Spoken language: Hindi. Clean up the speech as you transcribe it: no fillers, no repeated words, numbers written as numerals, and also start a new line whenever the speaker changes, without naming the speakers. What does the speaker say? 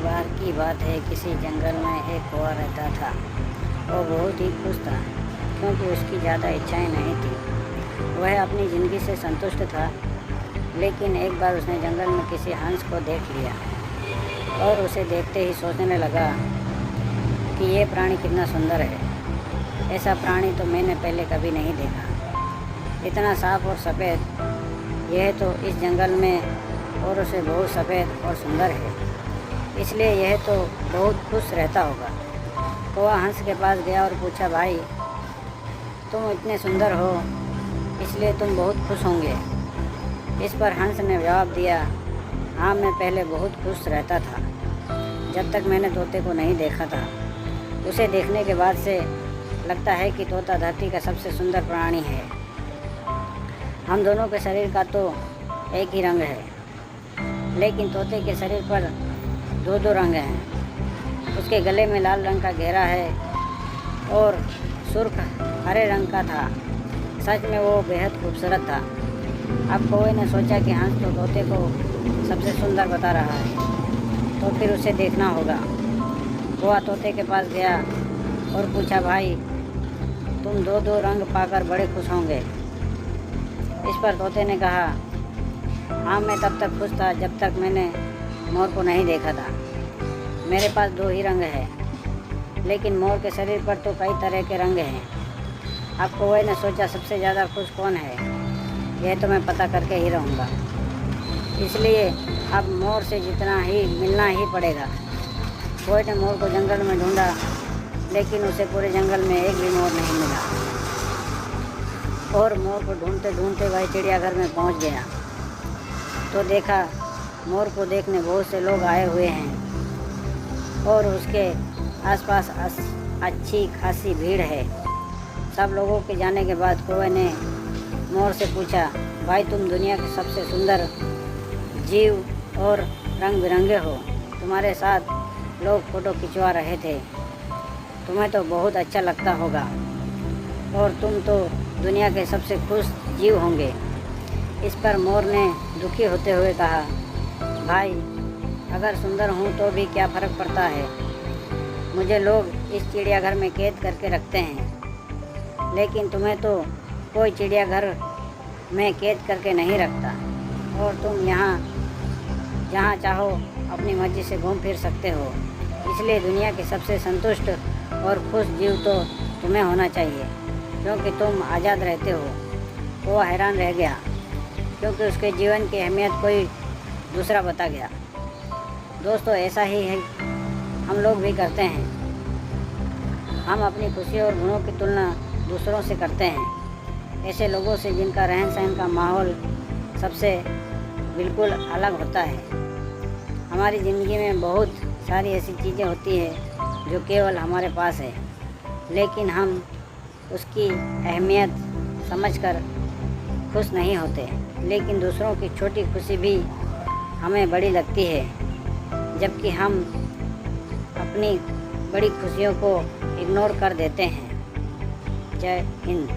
बार की बात है, किसी जंगल में एक कौवा रहता था। वो बहुत ही खुश था क्योंकि उसकी ज़्यादा इच्छाएं नहीं थी। वह अपनी ज़िंदगी से संतुष्ट था। लेकिन एक बार उसने जंगल में किसी हंस को देख लिया और उसे देखते ही सोचने लगा कि ये प्राणी कितना सुंदर है। ऐसा प्राणी तो मैंने पहले कभी नहीं देखा। इतना साफ और सफ़ेद। यह तो इस जंगल में औरों से बहुत सफ़ेद और सुंदर है, इसलिए यह तो बहुत खुश रहता होगा। कौवा हंस के पास गया और पूछा, भाई तुम इतने सुंदर हो, इसलिए तुम बहुत खुश होंगे। इस पर हंस ने जवाब दिया, हाँ, मैं पहले बहुत खुश रहता था जब तक मैंने तोते को नहीं देखा था। उसे देखने के बाद से लगता है कि तोता धरती का सबसे सुंदर प्राणी है। हम दोनों के शरीर का तो एक ही रंग है, लेकिन तोते के शरीर पर दो दो रंग हैं। उसके गले में लाल रंग का घेरा है और सुर्ख हरे रंग का था। सच में वो बेहद खूबसूरत था। अब कौवे ने सोचा कि हंस तो तोते को सबसे सुंदर बता रहा है, तो फिर उसे देखना होगा। कौवा तोते के पास गया और पूछा, भाई तुम दो दो रंग पाकर बड़े खुश होंगे। इस पर तोते ने कहा, हाँ, मैं तब तक खुश था जब तक मैंने मोर को नहीं देखा था। मेरे पास दो ही रंग है, लेकिन मोर के शरीर पर तो कई तरह के रंग हैं। अब कौवे ने सोचा, सबसे ज़्यादा खुश कौन है, यह तो मैं पता करके ही रहूँगा। इसलिए अब मोर से जितना ही मिलना ही पड़ेगा। कौवे ने मोर को जंगल में ढूंढा, लेकिन उसे पूरे जंगल में एक भी मोर नहीं मिला। और मोर को ढूंढते ढूंढते वह चिड़ियाघर में पहुँच गया तो देखा मोर को देखने बहुत से लोग आए हुए हैं और उसके आसपास अच्छी खासी भीड़ है। सब लोगों के जाने के बाद कौवे ने मोर से पूछा, भाई तुम दुनिया के सबसे सुंदर जीव और रंग बिरंगे हो। तुम्हारे साथ लोग फ़ोटो खिंचवा रहे थे। तुम्हें तो बहुत अच्छा लगता होगा और तुम तो दुनिया के सबसे खुश जीव होंगे। इस पर मोर ने दुखी होते हुए कहा, भाई अगर सुंदर हूँ तो भी क्या फ़र्क पड़ता है। मुझे लोग इस चिड़ियाघर में कैद करके रखते हैं, लेकिन तुम्हें तो कोई चिड़ियाघर में कैद करके नहीं रखता और तुम यहाँ जहाँ चाहो अपनी मर्जी से घूम फिर सकते हो। इसलिए दुनिया के सबसे संतुष्ट और खुश जीव तो तुम्हें होना चाहिए, क्योंकि तुम आज़ाद रहते हो। वो हैरान रह गया क्योंकि उसके जीवन की अहमियत कोई दूसरा बता गया। दोस्तों, ऐसा ही है, हम लोग भी करते हैं। हम अपनी खुशी और गुणों की तुलना दूसरों से करते हैं, ऐसे लोगों से जिनका रहन सहन का माहौल सबसे बिल्कुल अलग होता है। हमारी ज़िंदगी में बहुत सारी ऐसी चीज़ें होती है जो केवल हमारे पास है, लेकिन हम उसकी अहमियत समझकर खुश नहीं होते। लेकिन दूसरों की छोटी खुशी भी हमें बड़ी लगती है, जबकि हम अपनी बड़ी खुशियों को इग्नोर कर देते हैं। जय हिंद।